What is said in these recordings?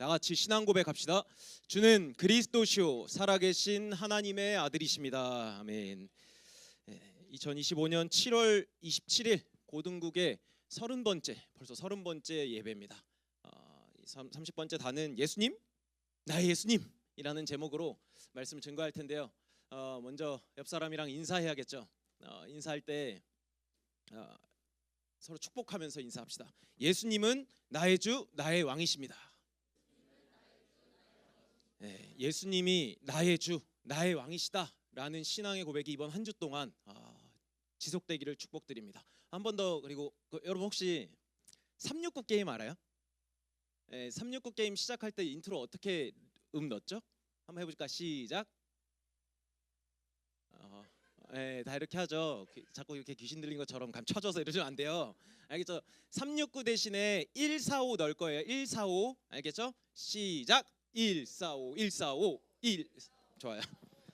다 같이 신앙 고백합시다. 주는 그리스도시요 살아계신 하나님의 아들이십니다. 아멘. 2025년 7월 27일 고등국의 30번째, 벌써 30번째 예배입니다. 30번째 단은 예수님, 나의 예수님이라는 제목으로 말씀을 증거할 텐데요. 먼저 옆 사람이랑 인사해야겠죠. 인사할 때 서로 축복하면서 인사합시다. 예수님은 나의 주, 나의 왕이십니다. 예수님이 나의 주, 나의 왕이시다라는 신앙의 고백이 이번 한 주 동안 지속되기를 축복드립니다. 한 번 더. 그리고 여러분 혹시 369 게임 알아요? 369 게임 시작할 때 인트로 어떻게 넣었죠? 한번 해볼까? 시작. 다 이렇게 하죠. 자꾸 이렇게 귀신 들린 것처럼 감춰져서 이러시면 안 돼요. 알겠죠? 369 대신에 145 넣을 거예요. 145 알겠죠? 시작. 145 145 1 좋아요.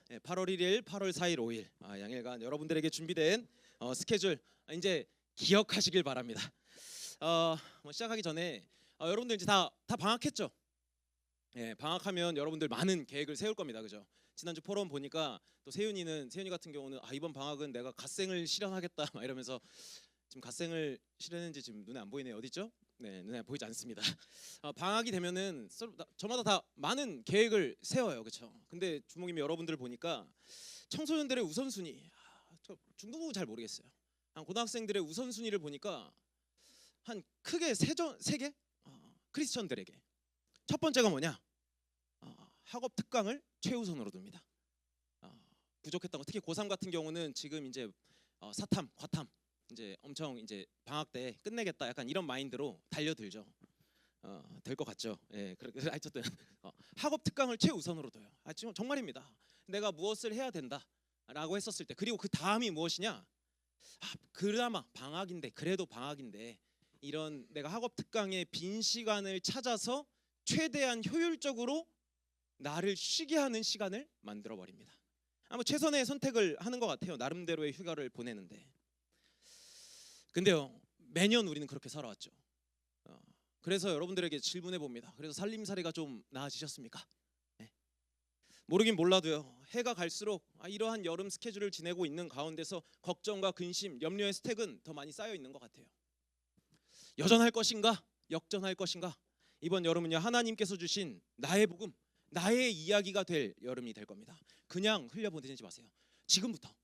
8월 1일, 8월 4일, 5일 양일간 여러분들에게 준비된 스케줄 이제 기억하시길 바랍니다. 시작하기 전에 여러분들 이제 다 방학했죠? 방학하면 여러분들 많은 계획을 세울 겁니다. 그죠? 지난주 포럼 보니까 또 세윤이 같은 경우는 이번 방학은 내가 갓생을 실현하겠다 막 이러면서 지금 갓생을 실현했는지 지금 눈에 안 보이네요. 어디 있죠? 네, 눈에 보이지 않습니다. 방학이 되면은 저마다 다 많은 계획을 세워요. 그렇죠? 근데 주목님이 여러분들을 보니까 청소년들의 우선순위 저 중등부 잘 모르겠어요. 고등학생들의 우선순위를 보니까 한 크게 세 개? 크리스천들에게 첫 번째가 뭐냐? 학업 특강을 최우선으로 둡니다. 부족했던 거 특히 고3 같은 경우는 지금 이제 사탐, 과탐 이제 엄청 이제 방학 때 끝내겠다 약간 이런 마인드로 달려들죠. 될 것 같죠. 어쨌든 학업 특강을 최우선으로 둬요. 지금 정말입니다. 내가 무엇을 해야 된다라고 했었을 때 그리고 그 다음이 무엇이냐? 그나마 방학인데 그래도 방학인데 이런 내가 학업 특강의 빈 시간을 찾아서 최대한 효율적으로 나를 쉬게 하는 시간을 만들어 버립니다. 아마 최선의 선택을 하는 것 같아요. 나름대로의 휴가를 보내는데. 근데요, 매년 우리는 그렇게 살아왔죠. 그래서 여러분들에게 질문해 봅니다. 그래서 살림살이가 좀 나아지셨습니까? 모르긴 몰라도요. 해가 갈수록 이러한 여름 스케줄을 지내고 있는 가운데서 걱정과 근심, 염려의 스택은 더 많이 쌓여 있는 것 같아요. 여전할 것인가? 역전할 것인가? 이번 여름은요, 하나님께서 주신 나의 복음, 나의 이야기가 될 여름이 될 겁니다. 그냥 흘려보내지 마세요. 지금부터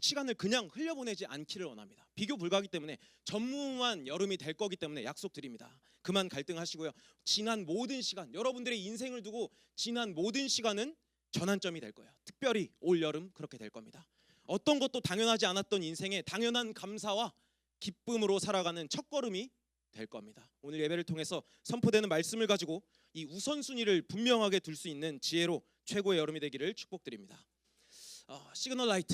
시간을 그냥 흘려보내지 않기를 원합니다. 비교 불가하기 때문에 전무한 여름이 될 거기 때문에 약속드립니다. 그만 갈등하시고요. 지난 모든 시간, 여러분들의 인생을 두고 지난 모든 시간은 전환점이 될 거예요. 특별히 올 여름 그렇게 될 겁니다. 어떤 것도 당연하지 않았던 인생에 당연한 감사와 기쁨으로 살아가는 첫걸음이 될 겁니다. 오늘 예배를 통해서 선포되는 말씀을 가지고 이 우선순위를 분명하게 둘 수 있는 지혜로 최고의 여름이 되기를 축복드립니다. 시그널 라이트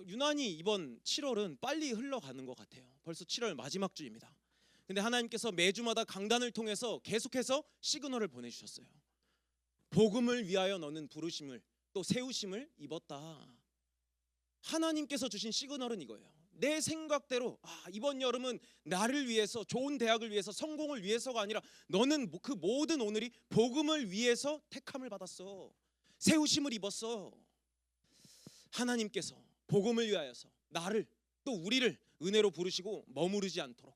유난히 이번 7월은 빨리 흘러가는 것 같아요. 벌써 7월 마지막 주입니다. 근데 하나님께서 매주마다 강단을 통해서 계속해서 시그널을 보내주셨어요. 복음을 위하여 너는 부르심을 또 세우심을 입었다. 하나님께서 주신 시그널은 이거예요. 내 생각대로 이번 여름은 나를 위해서 좋은 대학을 위해서 성공을 위해서가 아니라 너는 그 모든 오늘이 복음을 위해서 택함을 받았어. 세우심을 입었어. 하나님께서 복음을 위하여서 나를 또 우리를 은혜로 부르시고 머무르지 않도록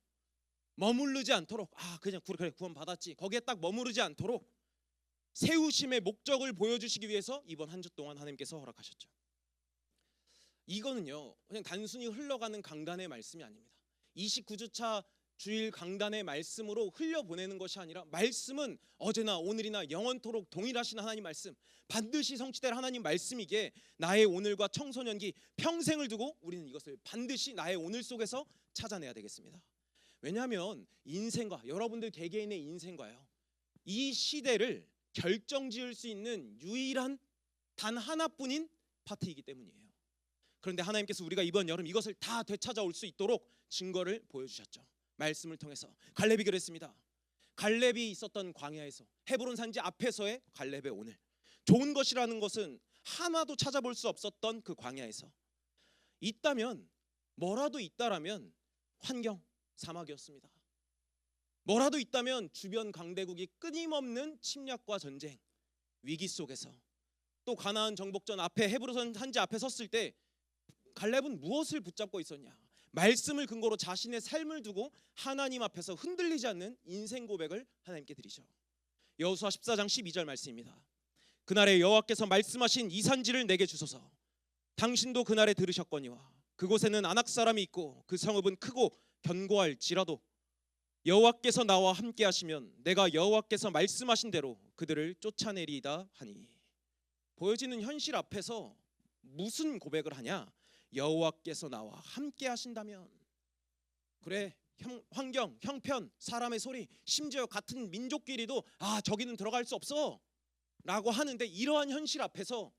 그냥 그래 구원 받았지 거기에 딱 머무르지 않도록 세우심의 목적을 보여주시기 위해서 이번 한 주 동안 하나님께서 허락하셨죠. 이거는요 그냥 단순히 흘러가는 강단의 말씀이 아닙니다. 29주차 주일 강단의 말씀으로 흘려보내는 것이 아니라 말씀은 어제나 오늘이나 영원토록 동일하신 하나님 말씀, 반드시 성취될 하나님 말씀이기에 나의 오늘과 청소년기 평생을 두고 우리는 이것을 반드시 나의 오늘 속에서 찾아내야 되겠습니다. 왜냐하면 인생과 여러분들 개개인의 인생과요 이 시대를 결정지을 수 있는 유일한 단 하나뿐인 파트이기 때문이에요. 그런데 하나님께서 우리가 이번 여름 이것을 다 되찾아올 수 있도록 증거를 보여주셨죠. 말씀을 통해서 갈렙이 그랬습니다. 갈렙이 있었던 광야에서 헤브론 산지 앞에서의 갈렙의 오늘 좋은 것이라는 것은 하나도 찾아볼 수 없었던 그 광야에서 있다면 뭐라도 있다라면 환경 사막이었습니다. 뭐라도 있다면 주변 강대국이 끊임없는 침략과 전쟁, 위기 속에서 또 가나안 정복전 앞에 헤브론 산지 앞에 섰을 때 갈렙은 무엇을 붙잡고 있었냐? 말씀을 근거로 자신의 삶을 두고 하나님 앞에서 흔들리지 않는 인생 고백을 하나님께 드리죠. 여호수아 14장 12절 말씀입니다. 그날에 여호와께서 말씀하신 이 산지를 내게 주소서. 당신도 그날에 들으셨거니와 그곳에는 아낙 사람이 있고 그 성읍은 크고 견고할지라도 여호와께서 나와 함께 하시면 내가 여호와께서 말씀하신 대로 그들을 쫓아내리이다 하니. 보여지는 현실 앞에서 무슨 고백을 하냐? 여호와께서 나와 함께 하신다면. 그래, 환경, 형편, 사람의 소리, 심지어 같은 민족끼리도 저기는 들어갈 수 없어 라고 하는데, 이러한 현실 앞에서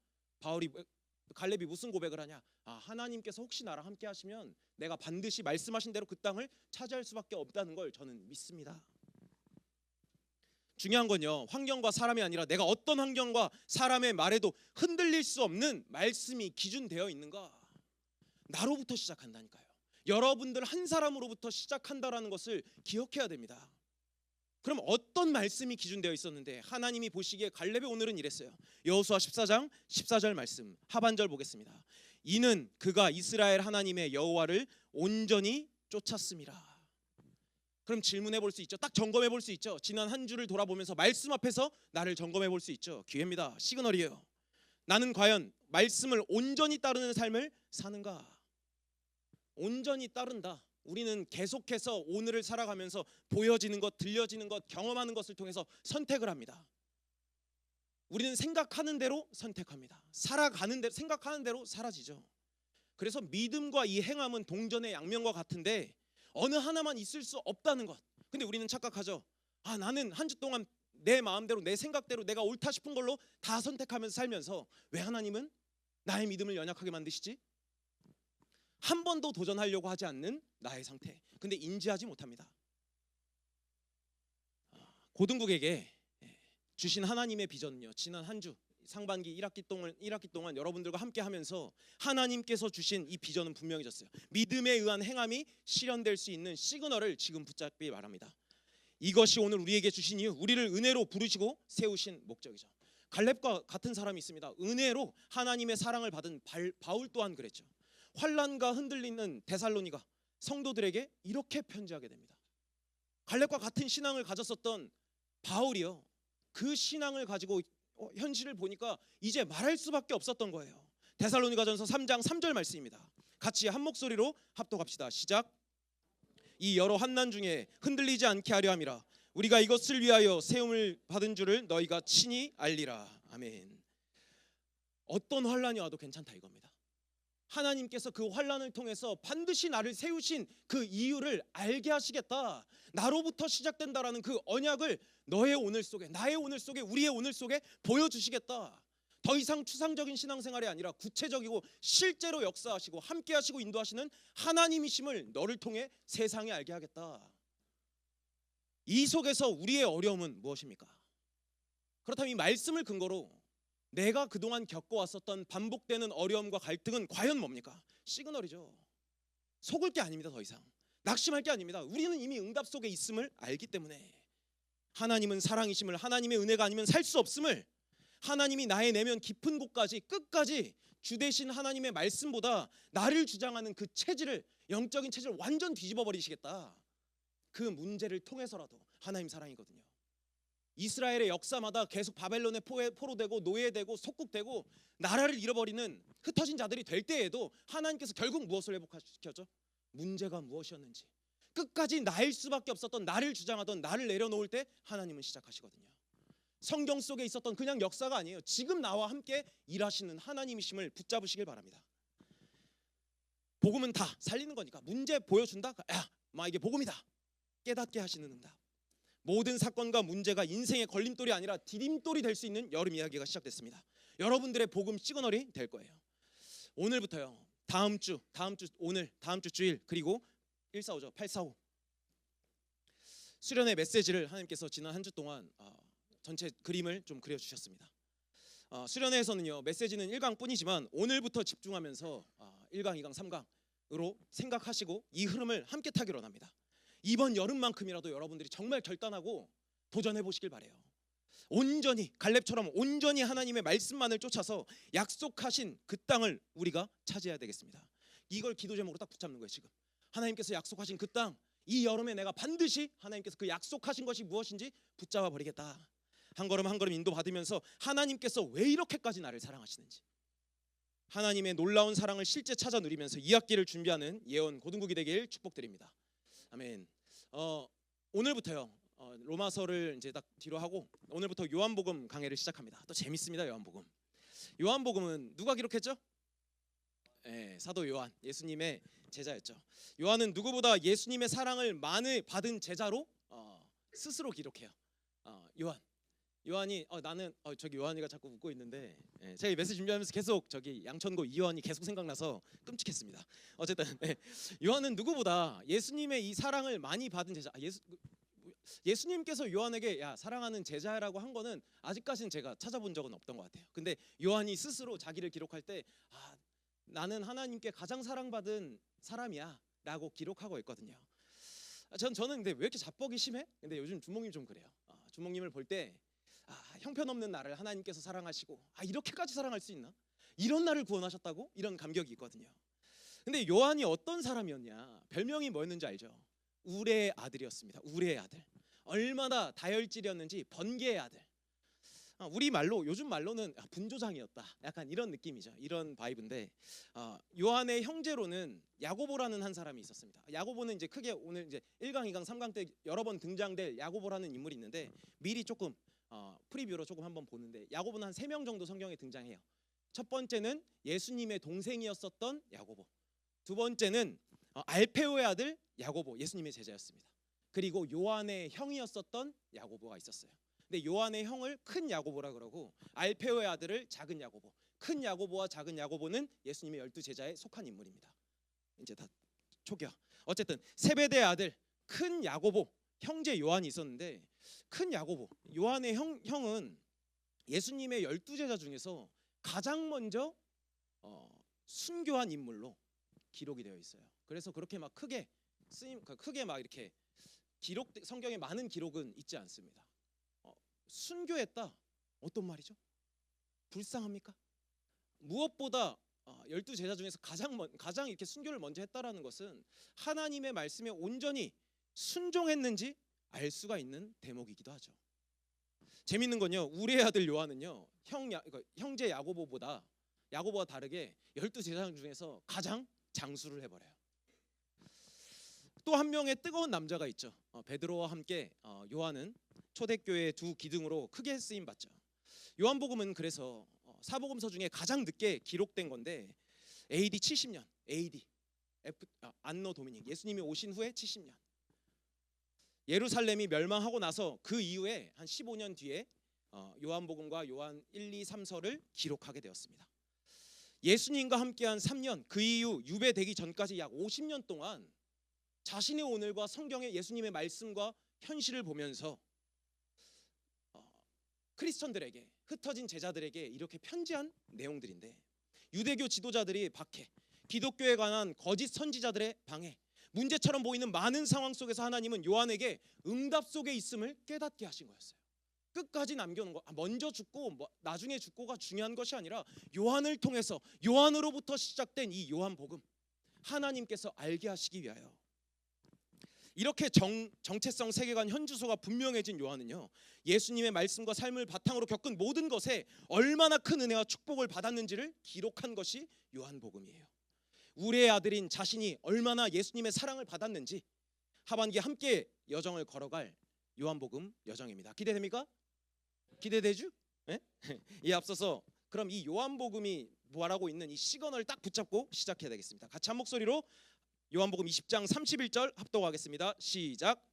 갈렙이 무슨 고백을 하냐? 하나님께서 혹시 나랑 함께 하시면 내가 반드시 말씀하신 대로 그 땅을 차지할 수밖에 없다는 걸 저는 믿습니다. 중요한 건요, 환경과 사람이 아니라 내가 어떤 환경과 사람의 말에도 흔들릴 수 없는 말씀이 기준되어 있는가? 나로부터 시작한다니까요. 여러분들 한 사람으로부터 시작한다라는 것을 기억해야 됩니다. 그럼 어떤 말씀이 기준되어 있었는데 하나님이 보시기에 갈렙의 오늘은 이랬어요. 여호수아 14장 14절 말씀 하반절 보겠습니다. 이는 그가 이스라엘 하나님의 여호와를 온전히 쫓았음이라. 그럼 질문해 볼 수 있죠. 딱 점검해 볼 수 있죠. 지난 한 주를 돌아보면서 말씀 앞에서 나를 점검해 볼 수 있죠. 기회입니다. 시그널이에요. 나는 과연 말씀을 온전히 따르는 삶을 사는가? 온전히 따른다. 우리는 계속해서 오늘을 살아가면서 보여지는 것, 들려지는 것, 경험하는 것을 통해서 선택을 합니다. 우리는 생각하는 대로 선택합니다. 살아가는 대로, 생각하는 대로 사라지죠. 그래서 믿음과 이 행함은 동전의 양면과 같은데 어느 하나만 있을 수 없다는 것. 근데 우리는 착각하죠. 나는 한 주 동안 내 마음대로, 내 생각대로, 내가 옳다 싶은 걸로 다 선택하면서 살면서 왜 하나님은 나의 믿음을 연약하게 만드시지? 한 번도 도전하려고 하지 않는 나의 상태. 근데 인지하지 못합니다. 고등국에게 주신 하나님의 비전은요, 지난 한 주 상반기 1학기 동안 여러분들과 함께 하면서 하나님께서 주신 이 비전은 분명해졌어요. 믿음에 의한 행함이 실현될 수 있는 시그널을 지금 붙잡기 바랍니다. 이것이 오늘 우리에게 주신 이유, 우리를 은혜로 부르시고 세우신 목적이죠. 갈렙과 같은 사람이 있습니다. 은혜로 하나님의 사랑을 받은 바울 또한 그랬죠. 환난과 흔들리는 데살로니가 성도들에게 이렇게 편지하게 됩니다. 갈렙과 같은 신앙을 가졌었던 바울이요, 그 신앙을 가지고 현실을 보니까 이제 말할 수밖에 없었던 거예요. 데살로니가전서 3장 3절 말씀입니다. 같이 한 목소리로 합독합시다. 시작. 이 여러 환난 중에 흔들리지 않게 하려 함이라. 우리가 이것을 위하여 세움을 받은 줄을 너희가 친히 알리라. 아멘. 어떤 환난이 와도 괜찮다 이겁니다. 하나님께서 그 환난을 통해서 반드시 나를 세우신 그 이유를 알게 하시겠다. 나로부터 시작된다라는 그 언약을 너의 오늘 속에, 나의 오늘 속에, 우리의 오늘 속에 보여주시겠다. 더 이상 추상적인 신앙생활이 아니라 구체적이고 실제로 역사하시고 함께하시고 인도하시는 하나님이심을 너를 통해 세상에 알게 하겠다. 이 속에서 우리의 어려움은 무엇입니까? 그렇다면 이 말씀을 근거로 내가 그동안 겪어왔었던 반복되는 어려움과 갈등은 과연 뭡니까? 시그널이죠. 속을 게 아닙니다. 더 이상 낙심할 게 아닙니다. 우리는 이미 응답 속에 있음을 알기 때문에, 하나님은 사랑이심을, 하나님의 은혜가 아니면 살 수 없음을, 하나님이 나의 내면 깊은 곳까지 끝까지 주 대신 하나님의 말씀보다 나를 주장하는 그 체질을, 영적인 체질을 완전 뒤집어 버리시겠다. 그 문제를 통해서라도 하나님 사랑이거든요. 이스라엘의 역사마다 계속 바벨론의 포로되고 노예되고 속국되고 나라를 잃어버리는 흩어진 자들이 될 때에도 하나님께서 결국 무엇을 회복시켰죠? 문제가 무엇이었는지 끝까지 나일 수밖에 없었던 나를 주장하던 나를 내려놓을 때 하나님은 시작하시거든요. 성경 속에 있었던 그냥 역사가 아니에요. 지금 나와 함께 일하시는 하나님이심을 붙잡으시길 바랍니다. 복음은 다 살리는 거니까 문제 보여준다? 이게 복음이다. 깨닫게 하시는 응답. 모든 사건과 문제가 인생의 걸림돌이 아니라 디딤돌이 될 수 있는 여름 이야기가 시작됐습니다. 여러분들의 복음 시그널이 될 거예요. 오늘부터요. 다음 주 오늘, 다음 주 주일, 그리고 145죠. 845 수련회 메시지를 하나님께서 지난 한 주 동안 전체 그림을 좀 그려주셨습니다. 수련회에서는요, 메시지는 1강뿐이지만 오늘부터 집중하면서 1강, 2강, 3강으로 생각하시고 이 흐름을 함께 타기로 합니다. 이번 여름만큼이라도 여러분들이 정말 결단하고 도전해 보시길 바래요. 온전히 갈렙처럼 온전히 하나님의 말씀만을 쫓아서 약속하신 그 땅을 우리가 차지해야 되겠습니다. 이걸 기도 제목으로 딱 붙잡는 거예요. 지금 하나님께서 약속하신 그 땅, 이 여름에 내가 반드시 하나님께서 그 약속하신 것이 무엇인지 붙잡아 버리겠다. 한 걸음 한 걸음 인도받으면서 하나님께서 왜 이렇게까지 나를 사랑하시는지, 하나님의 놀라운 사랑을 실제 찾아 누리면서 2학기를 준비하는 예언 고등국이 되길 축복드립니다. 아멘. 오늘부터요. 로마서를 이제 딱 뒤로 하고 오늘부터 요한복음 강해를 시작합니다. 또 재밌습니다. 요한복음. 요한복음은 누가 기록했죠? 사도 요한, 예수님의 제자였죠. 요한은 누구보다 예수님의 사랑을 많이 받은 제자로 스스로 기록해요. 요한이 나는 저기 요한이가 자꾸 웃고 있는데 제가 이 메시지 준비하면서 계속 저기 양천고 이요한이 계속 생각나서 끔찍했습니다. 어쨌든 요한은 누구보다 예수님의 이 사랑을 많이 받은 제자. 예수님께서 요한에게 야 사랑하는 제자라고 한 거는 아직까지는 제가 찾아본 적은 없던 것 같아요. 근데 요한이 스스로 자기를 기록할 때 나는 하나님께 가장 사랑받은 사람이야 라고 기록하고 있거든요. 저는 근데 왜 이렇게 자뻑이 심해? 근데 요즘 주목님 좀 그래요. 주목님을 볼 때 형편없는 나를 하나님께서 사랑하시고 이렇게까지 사랑할 수 있나? 이런 나를 구원하셨다고? 이런 감격이 있거든요. 근데 요한이 어떤 사람이었냐? 별명이 뭐였는지 알죠? 우레의 아들이었습니다. 우레의 아들. 얼마나 다혈질이었는지 번개의 아들. 우리 말로 요즘 말로는 분조장이었다. 약간 이런 느낌이죠. 이런 바이브인데 요한의 형제로는 야고보라는 한 사람이 있었습니다. 야고보는 이제 크게 오늘 이제 1강, 2강, 3강 때 여러 번 등장될 야고보라는 인물이 있는데 미리 조금 프리뷰로 조금 한번 보는데 야고보는 한 3명 정도 성경에 등장해요. 첫 번째는 예수님의 동생이었었던 야고보. 두 번째는 알페오의 아들 야고보, 예수님의 제자였습니다. 그리고 요한의 형이었었던 야고보가 있었어요. 근데 요한의 형을 큰 야고보라 그러고 알페오의 아들을 작은 야고보. 큰 야고보와 작은 야고보는 예수님의 12제자에 속한 인물입니다. 이제 다 초기화. 어쨌든 세베대의 아들 큰 야고보, 형제 요한이 있었는데 큰 야고보, 요한의 형은 예수님의 12제자 중에서 가장 먼저 순교한 인물로 기록이 되어 있어요. 그래서 그렇게 막 크게 막 이렇게 성경에 많은 기록은 있지 않습니다. 순교했다. 어떤 말이죠? 불쌍합니까? 무엇보다 12제자 중에서 가장 이렇게 순교를 먼저 했다라는 것은 하나님의 말씀에 온전히 순종했는지 알 수가 있는 대목이기도 하죠. 재밌는 건요. 우리의 아들 요한은요. 형제 야고보와 다르게 12제자 중에서 가장 장수를 해버려요. 또 한 명의 뜨거운 남자가 있죠. 베드로와 함께 요한은 초대교회의 두 기둥으로 크게 쓰임 받죠. 요한복음은 그래서 사복음서 중에 가장 늦게 기록된 건데 AD 70년, 안노 도미닉, 예수님이 오신 후에 70년. 예루살렘이 멸망하고 나서 그 이후에 한 15년 뒤에 요한복음과 요한 1, 2, 3서를 기록하게 되었습니다. 예수님과 함께한 3년, 그 이후 유배되기 전까지 약 50년 동안 자신의 오늘과 성경의 예수님의 말씀과 현실을 보면서 크리스천들에게, 흩어진 제자들에게 이렇게 편지한 내용들인데 유대교 지도자들이 박해, 기독교에 관한 거짓 선지자들의 방해, 문제처럼 보이는 많은 상황 속에서 하나님은 요한에게 응답 속에 있음을 깨닫게 하신 거였어요. 끝까지 남겨놓은 거, 먼저 죽고 나중에 죽고가 중요한 것이 아니라 요한을 통해서, 요한으로부터 시작된 이 요한복음, 하나님께서 알게 하시기 위하여 이렇게 정체성 세계관 현주소가 분명해진 요한은요, 예수님의 말씀과 삶을 바탕으로 겪은 모든 것에 얼마나 큰 은혜와 축복을 받았는지를 기록한 것이 요한복음이에요. 우리의 아들인 자신이 얼마나 예수님의 사랑을 받았는지 하반기 함께 여정을 걸어갈 요한복음 여정입니다. 기대됩니까? 기대되죠? 네? 이 앞서서 그럼 이 요한복음이 말하고 있는 이 시그널을 딱 붙잡고 시작해야 되겠습니다. 같이 한 목소리로 요한복음 20장 31절 합독하겠습니다. 시작.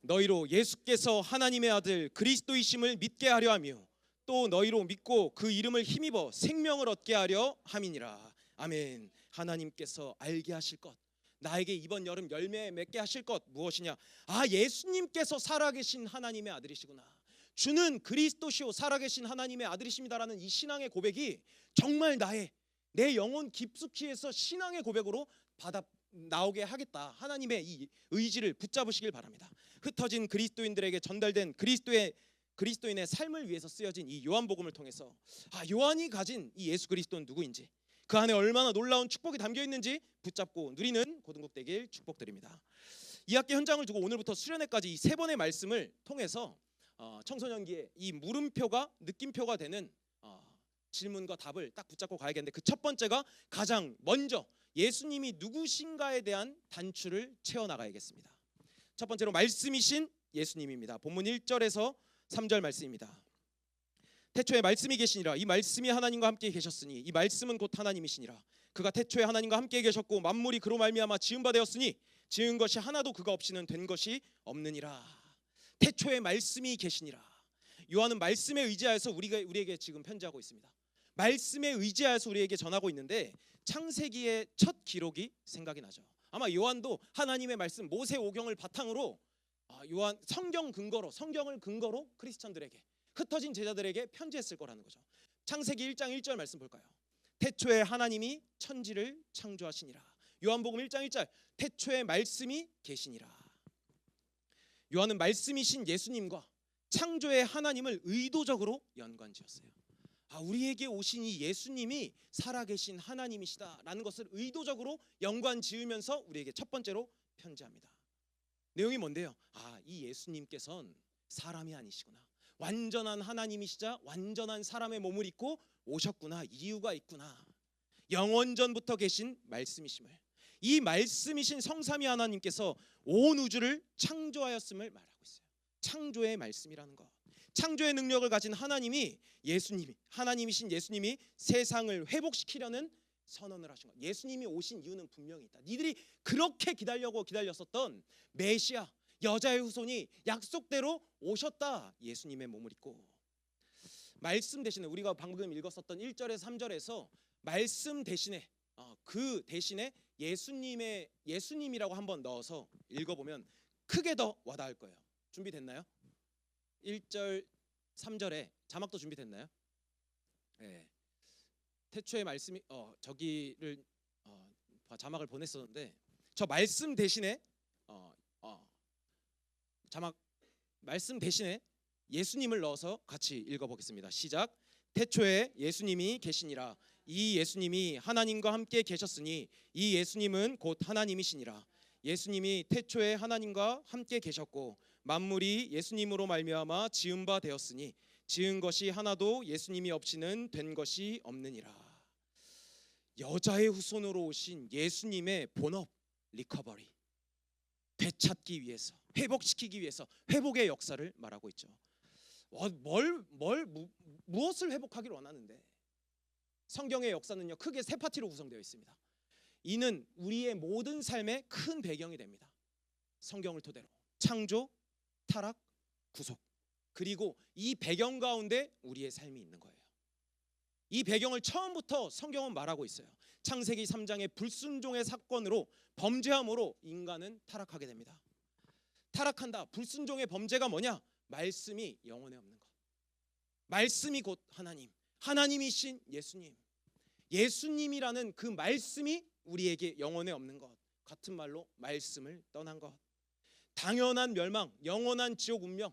너희로 예수께서 하나님의 아들 그리스도이심을 믿게 하려 하며 또 너희로 믿고 그 이름을 힘입어 생명을 얻게 하려 함이니라. 아멘. 하나님께서 알게 하실 것, 나에게 이번 여름 열매 맺게 하실 것 무엇이냐? 예수님께서 살아계신 하나님의 아들이시구나, 주는 그리스도시요 살아계신 하나님의 아들이십니다라는 이 신앙의 고백이 정말 내 영혼 깊숙이 해서 신앙의 고백으로 나오게 하겠다. 하나님의 이 의지를 붙잡으시길 바랍니다. 흩어진 그리스도인들에게 전달된 그리스도인의 삶을 위해서 쓰여진 이 요한복음을 통해서 요한이 가진 이 예수 그리스도는 누구인지, 그 안에 얼마나 놀라운 축복이 담겨 있는지 붙잡고 누리는 고등국 되길 축복드립니다. 2학기 현장을 두고 오늘부터 수련회까지 이 세 번의 말씀을 통해서 청소년기에 이 물음표가 느낌표가 되는 질문과 답을 딱 붙잡고 가야겠는데, 그 첫 번째가 가장 먼저 예수님이 누구신가에 대한 단추를 채워나가야겠습니다. 첫 번째로 말씀이신 예수님입니다. 본문 1절에서 3절 말씀입니다. 태초에 말씀이 계시니라. 이 말씀이 하나님과 함께 계셨으니 이 말씀은 곧 하나님이시니라. 그가 태초에 하나님과 함께 계셨고 만물이 그로 말미암아 지은 바 되었으니 지은 것이 하나도 그가 없이는 된 것이 없느니라. 태초에 말씀이 계시니라. 요한은 말씀에 의지하여서 우리에게 지금 편지하고 있습니다. 말씀에 의지하여서 우리에게 전하고 있는데, 창세기의 첫 기록이 생각이 나죠. 아마 요한도 하나님의 말씀 모세오경을 바탕으로 요한 성경을 근거로 크리스천들에게, 흩어진 제자들에게 편지했을 거라는 거죠. 창세기 1장 1절 말씀 볼까요? 태초에 하나님이 천지를 창조하시니라. 요한복음 1장 1절 태초에 말씀이 계시니라. 요한은 말씀이신 예수님과 창조의 하나님을 의도적으로 연관지었어요. 우리에게 오신 이 예수님이 살아계신 하나님이시다라는 것을 의도적으로 연관지으면서 우리에게 첫 번째로 편지합니다. 내용이 뭔데요? 이 예수님께서는 사람이 아니시구나. 완전한 하나님이시자 완전한 사람의 몸을 입고 오셨구나. 이유가 있구나. 영원전부터 계신 말씀이심을, 이 말씀이신 성삼위 하나님께서 온 우주를 창조하였음을 말하고 있어요. 창조의 말씀이라는 것, 창조의 능력을 가진 하나님이신 예수님이 세상을 회복시키려는 선언을 하신 것. 예수님이 오신 이유는 분명히 있다. 니들이 그렇게 기다렸었던 메시아, 여자의 후손이 약속대로 오셨다. 예수님의 몸을 입고. 말씀 대신에 우리가 방금 읽었었던 1절에서 3절에서 말씀 대신에 그 대신에 예수님이라고 한번 넣어서 읽어보면 크게 더 와닿을 거예요. 준비됐나요? 1절 3절에 자막도 준비됐나요? 네. 태초의 말씀이 저기를 자막을 보냈었는데, 저 말씀 대신에 자막 말씀 대신에 예수님을 넣어서 같이 읽어보겠습니다. 시작. 태초에 예수님이 계시니라. 이 예수님이 하나님과 함께 계셨으니 이 예수님은 곧 하나님이시니라. 예수님이 태초에 하나님과 함께 계셨고 만물이 예수님으로 말미암아 지은 바 되었으니 지은 것이 하나도 예수님이 없이는 된 것이 없느니라. 여자의 후손으로 오신 예수님의 본업, 리커버리, 되찾기 위해서, 회복시키기 위해서 회복의 역사를 말하고 있죠. 무엇을 회복하기를 원하는데, 성경의 역사는요 크게 세 파트로 구성되어 있습니다. 이는 우리의 모든 삶의 큰 배경이 됩니다. 성경을 토대로 창조, 타락, 구속, 그리고 이 배경 가운데 우리의 삶이 있는 거예요. 이 배경을 처음부터 성경은 말하고 있어요. 창세기 3장의 불순종의 사건으로, 범죄함으로 인간은 타락하게 됩니다. 타락한다. 불순종의 범죄가 뭐냐? 말씀이 영혼에 없는 것. 말씀이 곧 하나님, 하나님이신 예수님, 예수님이라는 그 말씀이 우리에게 영혼에 없는 것, 같은 말로 말씀을 떠난 것, 당연한 멸망, 영원한 지옥 운명.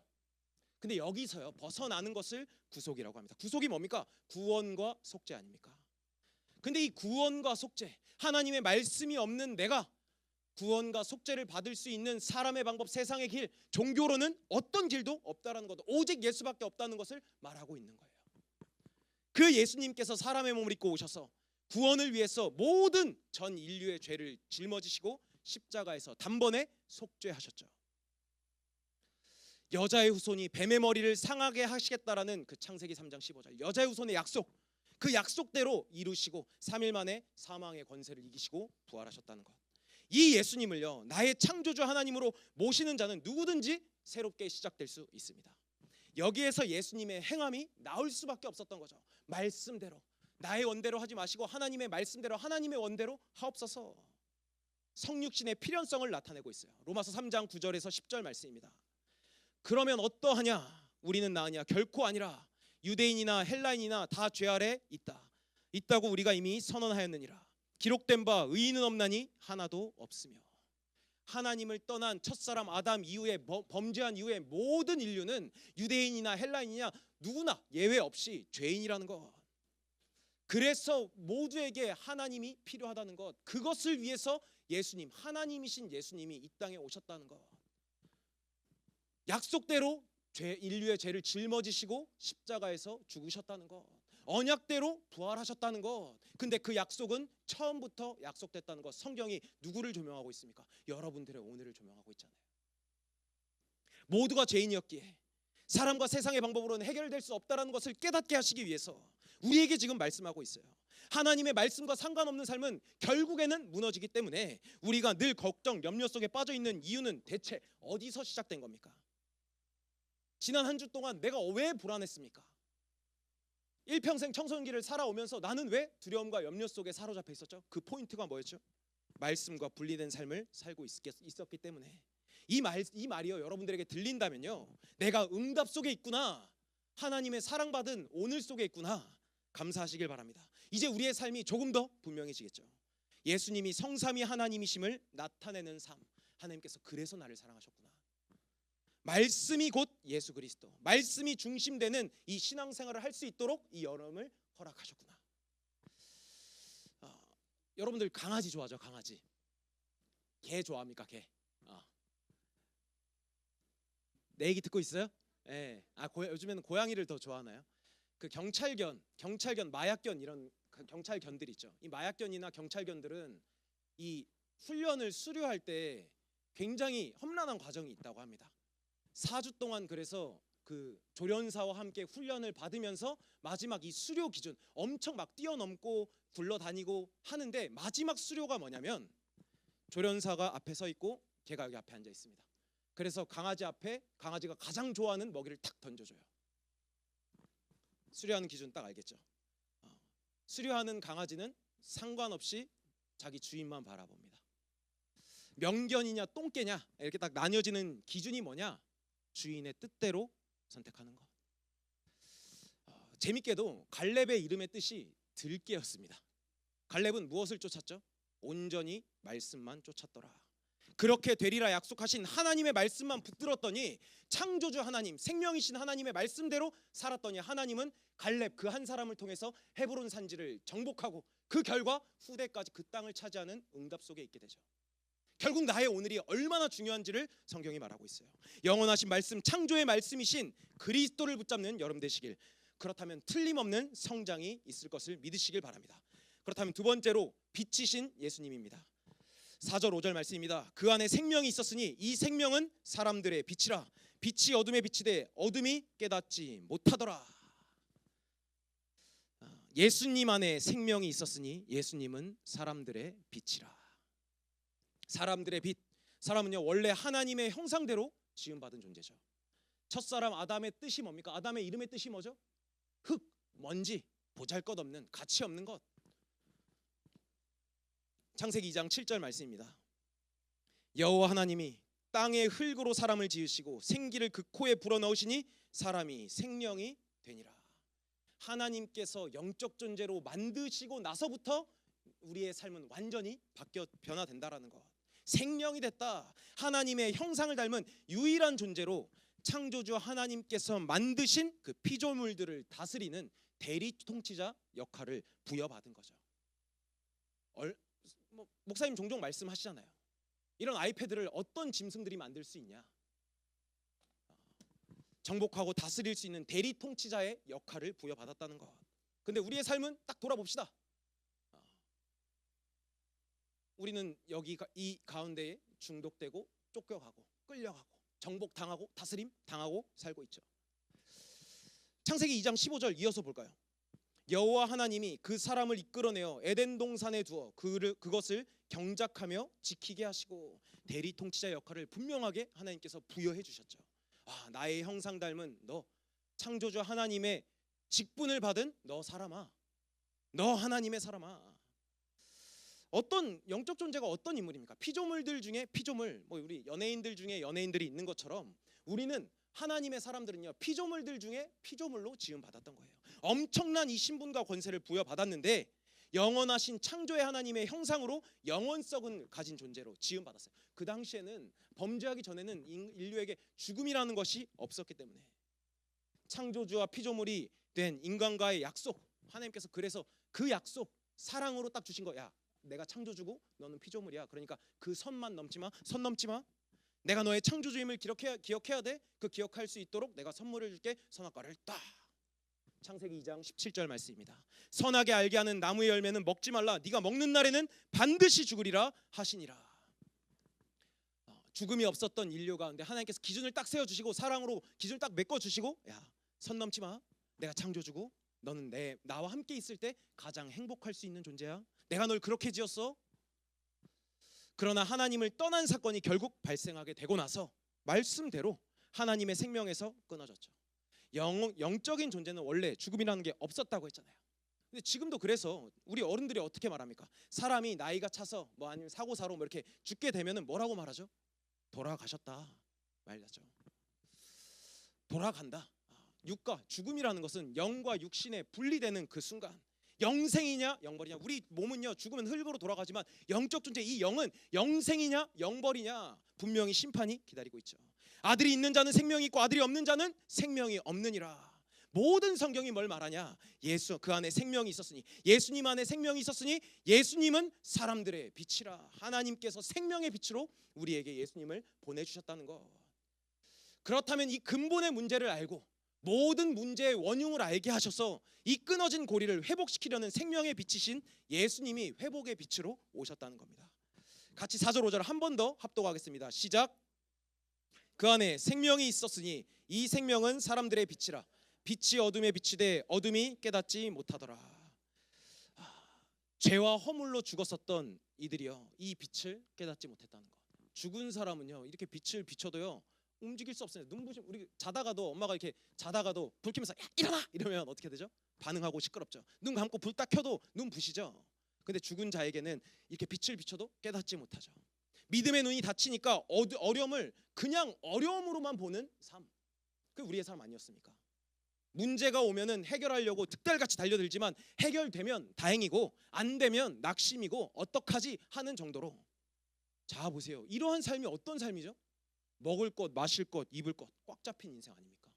근데 여기서요 벗어나는 것을 구속이라고 합니다. 구속이 뭡니까? 구원과 속죄 아닙니까? 근데 이 구원과 속죄, 하나님의 말씀이 없는 내가 구원과 속죄를 받을 수 있는 사람의 방법, 세상의 길, 종교로는 어떤 길도 없다라는 것, 오직 예수밖에 없다는 것을 말하고 있는 거예요. 그 예수님께서 사람의 몸을 입고 오셔서 구원을 위해서 모든 전 인류의 죄를 짊어지시고 십자가에서 단번에 속죄하셨죠. 여자의 후손이 뱀의 머리를 상하게 하시겠다라는 그 창세기 3장 15절, 여자의 후손의 약속, 그 약속대로 이루시고 3일 만에 사망의 권세를 이기시고 부활하셨다는 것. 이 예수님을요 나의 창조주 하나님으로 모시는 자는 누구든지 새롭게 시작될 수 있습니다. 여기에서 예수님의 행함이 나올 수밖에 없었던 거죠. 말씀대로, 나의 원대로 하지 마시고 하나님의 말씀대로, 하나님의 원대로 하옵소서. 성육신의 필연성을 나타내고 있어요. 로마서 3장 9절에서 10절 말씀입니다. 그러면 어떠하냐? 우리는 나으냐? 결코 아니라. 유대인이나 헬라인이나 다 죄 아래 있다고 우리가 이미 선언하였느니라. 기록된 바 의인은 없나니 하나도 없으며. 하나님을 떠난 첫사람 아담 이후에 범죄한 이후에 모든 인류는 유대인이나 헬라인이냐 누구나 예외 없이 죄인이라는 것. 그래서 모두에게 하나님이 필요하다는 것. 그것을 위해서 예수님, 하나님이신 예수님이 이 땅에 오셨다는 것. 약속대로 인류의 죄를 짊어지시고 십자가에서 죽으셨다는 것. 언약대로 부활하셨다는 것. 근데 그 약속은 처음부터 약속됐다는 것. 성경이 누구를 조명하고 있습니까? 여러분들의 오늘을 조명하고 있잖아요. 모두가 죄인이었기에 사람과 세상의 방법으로는 해결될 수 없다는 것을 깨닫게 하시기 위해서 우리에게 지금 말씀하고 있어요. 하나님의 말씀과 상관없는 삶은 결국에는 무너지기 때문에 우리가 늘 걱정, 염려 속에 빠져 있는 이유는 대체 어디서 시작된 겁니까? 지난 한 주 동안 내가 왜 불안했습니까? 일평생 청소년기를 살아오면서 나는 왜 두려움과 염려 속에 사로잡혀 있었죠? 그 포인트가 뭐였죠? 말씀과 분리된 삶을 살고 있었기 때문에. 이 말이요 여러분들에게 들린다면요, 내가 응답 속에 있구나, 하나님의 사랑받은 오늘 속에 있구나, 감사하시길 바랍니다. 이제 우리의 삶이 조금 더 분명해지겠죠. 예수님이 성삼위 하나님이심을 나타내는 삶. 하나님께서 그래서 나를 사랑하셨구나. 말씀이 곧 예수 그리스도, 말씀이 중심되는 이 신앙생활을 할 수 있도록 이 여름을 허락하셨구나. 여러분들 강아지 좋아하죠? 강아지. 개 좋아합니까? 개. 내 얘기 듣고 있어요? 네. 요즘에는 고양이를 더 좋아하나요? 그 경찰견, 마약견, 이런 경찰견들 있죠. 이 마약견이나 경찰견들은 이 훈련을 수료할 때 굉장히 험난한 과정이 있다고 합니다. 4주 동안 그래서 그 조련사와 함께 훈련을 받으면서 마지막 이 수료 기준 엄청 막 뛰어넘고 굴러다니고 하는데, 마지막 수료가 뭐냐면 조련사가 앞에 서 있고 걔가 여기 앞에 앉아 있습니다. 그래서 강아지 앞에 강아지가 가장 좋아하는 먹이를 탁 던져줘요. 수료하는 기준 딱 알겠죠? 수료하는 강아지는 상관없이 자기 주인만 바라봅니다. 명견이냐 똥개냐 이렇게 딱 나뉘어지는 기준이 뭐냐? 주인의 뜻대로 선택하는 것. 재밌게도 갈렙의 이름의 뜻이 들깨였습니다. 갈렙은 무엇을 쫓았죠? 온전히 말씀만 쫓았더라. 그렇게 되리라 약속하신 하나님의 말씀만 붙들었더니 창조주 하나님, 생명이신 하나님의 말씀대로 살았더니 하나님은 갈렙 그 한 사람을 통해서 헤브론 산지를 정복하고 그 결과 후대까지 그 땅을 차지하는 응답 속에 있게 되죠. 결국 나의 오늘이 얼마나 중요한지를 성경이 말하고 있어요. 영원하신 말씀, 창조의 말씀이신 그리스도를 붙잡는 여러분 되시길. 그렇다면 틀림없는 성장이 있을 것을 믿으시길 바랍니다. 그렇다면 두 번째로 빛이신 예수님입니다. 4절 5절 말씀입니다. 그 안에 생명이 있었으니 이 생명은 사람들의 빛이라. 빛이 어둠에 비치되 어둠이 깨닫지 못하더라. 예수님 안에 생명이 있었으니 예수님은 사람들의 빛이라. 사람들의 빛. 사람은요 원래 하나님의 형상대로 지음받은 존재죠. 첫사람 아담의 뜻이 뭡니까? 아담의 이름의 뜻이 뭐죠? 흙, 먼지, 보잘것없는, 가치 없는 것. 창세기 2장 7절 말씀입니다. 여호와 하나님이 땅의 흙으로 사람을 지으시고 생기를 그 코에 불어넣으시니 사람이 생명이 되니라. 하나님께서 영적 존재로 만드시고 나서부터 우리의 삶은 완전히 바뀌어 변화된다라는 것. 생명이 됐다. 하나님의 형상을 닮은 유일한 존재로 창조주 하나님께서 만드신 그 피조물들을 다스리는 대리 통치자 역할을 부여받은 거죠. 목사님 종종 말씀하시잖아요. 이런 아이패드를 어떤 짐승들이 만들 수 있냐? 정복하고 다스릴 수 있는 대리 통치자의 역할을 부여받았다는 것. 근데 우리의 삶은 딱 돌아봅시다. 우리는 여기 이 가운데에 중독되고 쫓겨가고 끌려가고 정복당하고 다스림 당하고 살고 있죠. 창세기 2장 15절 이어서 볼까요? 여호와 하나님이 그 사람을 이끌어내어 에덴 동산에 두어 그것을 경작하며 지키게 하시고 대리 통치자 역할을 분명하게 하나님께서 부여해 주셨죠. 나의 형상 닮은 너, 창조주 하나님의 직분을 받은 너 사람아, 너 하나님의 사람아. 어떤 영적 존재가 어떤 인물입니까? 피조물들 중에 피조물, 우리 연예인들 중에 연예인들이 있는 것처럼 우리는 하나님의 사람들은요 피조물들 중에 피조물로 지음 받았던 거예요. 엄청난 이 신분과 권세를 부여받았는데 영원하신 창조의 하나님의 형상으로 영원성을 가진 존재로 지음받았어요. 그 당시에는 범죄하기 전에는 인류에게 죽음이라는 것이 없었기 때문에 창조주와 피조물이 된 인간과의 약속, 하나님께서 그래서 그 약속 사랑으로 딱 주신 거야. 내가 창조주고 너는 피조물이야. 그러니까 그 선만 넘지 마. 선 넘지 마. 내가 너의 창조주임을 기억해야 돼. 그 기억할 수 있도록 내가 선물을 줄게. 선악과를 딱. 창세기 2장 17절 말씀입니다. 선하게 알게 하는 나무의 열매는 먹지 말라. 네가 먹는 날에는 반드시 죽으리라 하시니라. 죽음이 없었던 인류 가운데 하나님께서 기준을 딱 세워주시고 사랑으로 기준을 딱 메꿔주시고, 야, 선 넘지 마. 내가 창조주고 너는 나와 함께 있을 때 가장 행복할 수 있는 존재야. 내가 널 그렇게 지었어. 그러나 하나님을 떠난 사건이 결국 발생하게 되고 나서 말씀대로 하나님의 생명에서 끊어졌죠. 영적인 존재는 원래 죽음이라는 게 없었다고 했잖아요. 근데 지금도 그래서 우리 어른들이 어떻게 말합니까? 사람이 나이가 차서 뭐 아니면 사고사로 뭐 이렇게 죽게 되면은 뭐라고 말하죠? 돌아가셨다 말하죠. 돌아간다. 육과 죽음이라는 것은 영과 육신의 분리되는 그 순간, 영생이냐 영벌이냐. 우리 몸은요 죽으면 흙으로 돌아가지만 영적 존재 이 영은 영생이냐 영벌이냐 분명히 심판이 기다리고 있죠. 아들이 있는 자는 생명이 있고 아들이 없는 자는 생명이 없느니라. 모든 성경이 뭘 말하냐? 예수 그 안에 생명이 있었으니, 예수님 안에 생명이 있었으니 예수님은 사람들의 빛이라. 하나님께서 생명의 빛으로 우리에게 예수님을 보내주셨다는 것. 그렇다면 이 근본의 문제를 알고 모든 문제의 원흉을 알게 하셔서 이 끊어진 고리를 회복시키려는 생명의 빛이신 예수님이 회복의 빛으로 오셨다는 겁니다. 같이 4절 5절 한 번 더 합독하겠습니다. 시작. 그 안에 생명이 있었으니 이 생명은 사람들의 빛이라. 빛이 어둠에 비치되 어둠이 깨닫지 못하더라. 죄와 허물로 죽었었던 이들이요 이 빛을 깨닫지 못했다는 것. 죽은 사람은요 이렇게 빛을 비춰도요 움직일 수 없어요. 눈부심. 우리 자다가도 엄마가 이렇게 자다가도 불 켜면서 야 일어나 이러면 어떻게 되죠? 반응하고 시끄럽죠. 눈 감고 불 딱 켜도 눈 부시죠. 근데 죽은 자에게는 이렇게 빛을 비춰도 깨닫지 못하죠. 믿음의 눈이 닫히니까 어려움을 그냥 어려움으로만 보는 삶. 그 우리의 삶 아니었습니까? 문제가 오면은 해결하려고 득달같이 달려들지만 해결되면 다행이고 안 되면 낙심이고 어떡하지 하는 정도로. 자 보세요. 이러한 삶이 어떤 삶이죠? 먹을 것, 마실 것, 입을 것 꽉 잡힌 인생 아닙니까?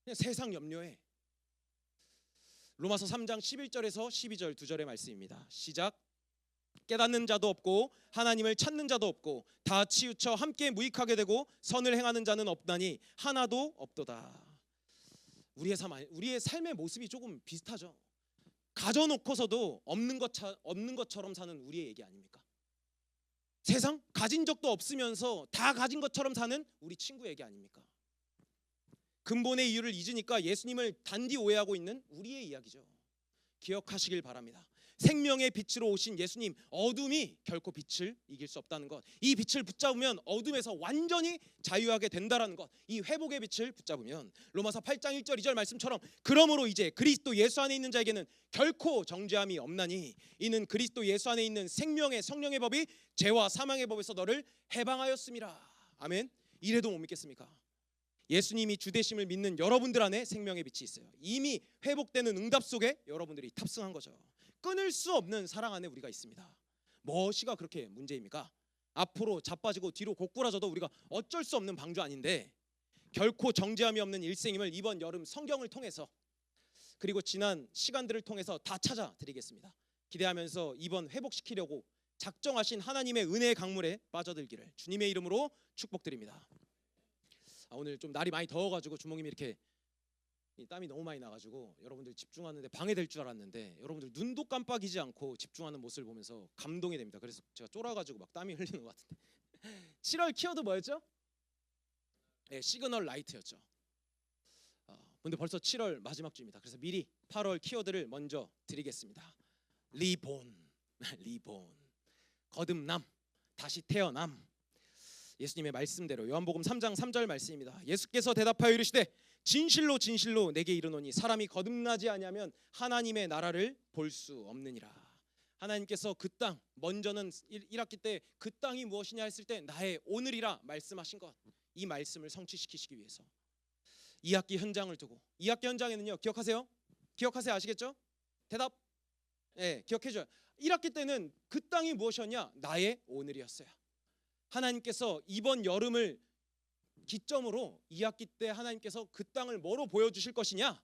그냥 세상 염려에. 로마서 3장 11절에서 12절 2절의 말씀입니다. 시작. 깨닫는 자도 없고 하나님을 찾는 자도 없고 다 치우쳐 함께 무익하게 되고 선을 행하는 자는 없나니 하나도 없도다. 우리의 삶의 모습이 조금 비슷하죠. 가져놓고서도 없는 것처럼 사는 우리의 얘기 아닙니까? 세상 가진 적도 없으면서 다 가진 것처럼 사는 우리 친구 얘기 아닙니까? 근본의 이유를 잊으니까 예수님을 단디 오해하고 있는 우리의 이야기죠. 기억하시길 바랍니다. 생명의 빛으로 오신 예수님, 어둠이 결코 빛을 이길 수 없다는 것. 이 빛을 붙잡으면 어둠에서 완전히 자유하게 된다는 것. 이 회복의 빛을 붙잡으면 로마서 8장 1절 2절 말씀처럼 그러므로 이제 그리스도 예수 안에 있는 자에게는 결코 정죄함이 없나니 이는 그리스도 예수 안에 있는 생명의 성령의 법이 죄와 사망의 법에서 너를 해방하였음이라. 아멘. 이래도 못 믿겠습니까? 예수님이 주되심을 믿는 여러분들 안에 생명의 빛이 있어요. 이미 회복되는 응답 속에 여러분들이 탑승한 거죠. 끊을 수 없는 사랑 안에 우리가 있습니다. 무엇이가 그렇게 문제입니까? 앞으로 자빠지고 뒤로 고꾸라져도 우리가 어쩔 수 없는 방주 아닌데 결코 정죄함이 없는 일생임을 이번 여름 성경을 통해서 그리고 지난 시간들을 통해서 다 찾아드리겠습니다. 기대하면서 이번 회복시키려고 작정하신 하나님의 은혜의 강물에 빠져들기를 주님의 이름으로 축복드립니다. 오늘 좀 날이 많이 더워가지고 주목님이 이렇게 땀이 너무 많이 나가지고 여러분들 집중하는데 방해될 줄 알았는데 여러분들 눈도 깜빡이지 않고 집중하는 모습을 보면서 감동이 됩니다. 그래서 제가 쫄아가지고 막 땀이 흘리는 것 같은데 7월 키워드 뭐였죠? 네, 시그널 라이트였죠. 근데 벌써 7월 마지막 주입니다. 그래서 미리 8월 키워드를 먼저 드리겠습니다. 리본, 리본, 거듭남, 다시 태어남. 예수님의 말씀대로 요한복음 3장 3절 말씀입니다. 예수께서 대답하여 이르시되 진실로 진실로 내게 이르노니 사람이 거듭나지 아니하면 하나님의 나라를 볼 수 없느니라. 하나님께서 그 땅 먼저는 1학기 때 그 땅이 무엇이냐 했을 때 나의 오늘이라 말씀하신 것, 이 말씀을 성취시키시기 위해서 2학기 현장을 두고 2학기 현장에는요 기억하세요? 기억하세요? 아시겠죠? 대답. 예, 기억해줘요. 1학기 때는 그 땅이 무엇이었냐? 나의 오늘이었어요. 하나님께서 이번 여름을 기점으로 2학기 때 하나님께서 그 땅을 뭐로 보여주실 것이냐?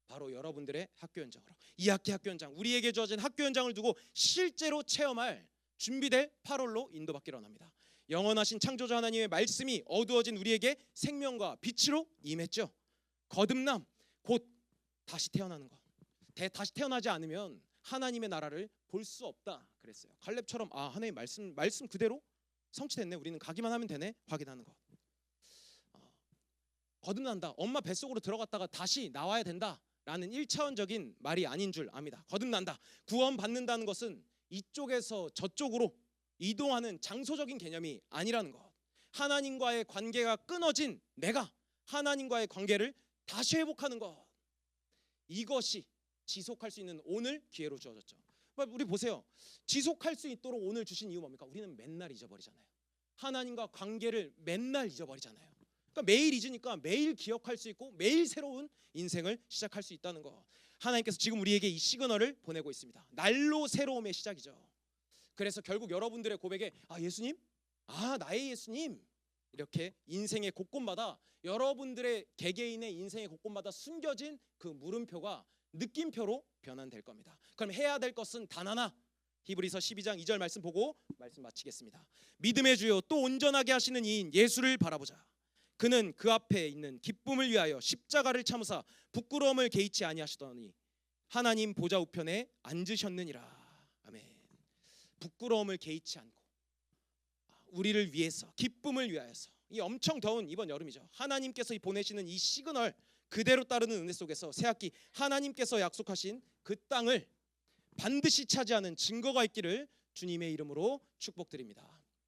바로 여러분들의 학교 현장으로. 2학기 학교 현장, 우리에게 주어진 학교 현장을 두고 실제로 체험할 준비될 8월로 인도받기로 원합니다. 영원하신 창조자 하나님의 말씀이 어두워진 우리에게 생명과 빛으로 임했죠. 거듭남, 곧 다시 태어나는 것. 다시 태어나지 않으면 하나님의 나라를 볼 수 없다 그랬어요. 갈렙처럼 하나님 말씀 그대로 성취됐네. 우리는 가기만 하면 되네. 확인하는 것. 거듭난다. 엄마 뱃속으로 들어갔다가 다시 나와야 된다라는 1차원적인 말이 아닌 줄 압니다. 거듭난다. 구원받는다는 것은 이쪽에서 저쪽으로 이동하는 장소적인 개념이 아니라는 것. 하나님과의 관계가 끊어진 내가 하나님과의 관계를 다시 회복하는 것. 이것이 지속할 수 있는 오늘 기회로 주어졌죠. 우리 보세요. 지속할 수 있도록 오늘 주신 이유 뭡니까? 우리는 맨날 잊어버리잖아요. 하나님과 관계를 맨날 잊어버리잖아요. 그러니까 매일 잊으니까 매일 기억할 수 있고 매일 새로운 인생을 시작할 수 있다는 것. 하나님께서 지금 우리에게 이 시그널을 보내고 있습니다. 날로 새로움의 시작이죠. 그래서 결국 여러분들의 고백에 예수님? 나의 예수님? 이렇게 인생의 곳곳마다 여러분들의 개개인의 인생의 곳곳마다 숨겨진 그 물음표가 느낌표로 변환될 겁니다. 그럼 해야 될 것은 단 하나. 히브리서 12장 2절 말씀 보고 말씀 마치겠습니다. 믿음의 주요 또 온전하게 하시는 이인 예수를 바라보자. 그는 그 앞에 있는 기쁨을 위하여 십자가를 참으사 부끄러움을 개의치 아니하시더니 하나님 보좌 우편에 앉으셨느니라. 아멘. 부끄러움을 개의치 않고 우리를 위해서 기쁨을 위하여서 이 엄청 더운 이번 여름이죠. 하나님께서 보내시는 이 시그널 그대로 따르는 은혜 속에서 새학기 하나님께서 약속하신 그 땅을 반드시 차지하는 증거가 있기를 주님의 이름으로 축복드립니다.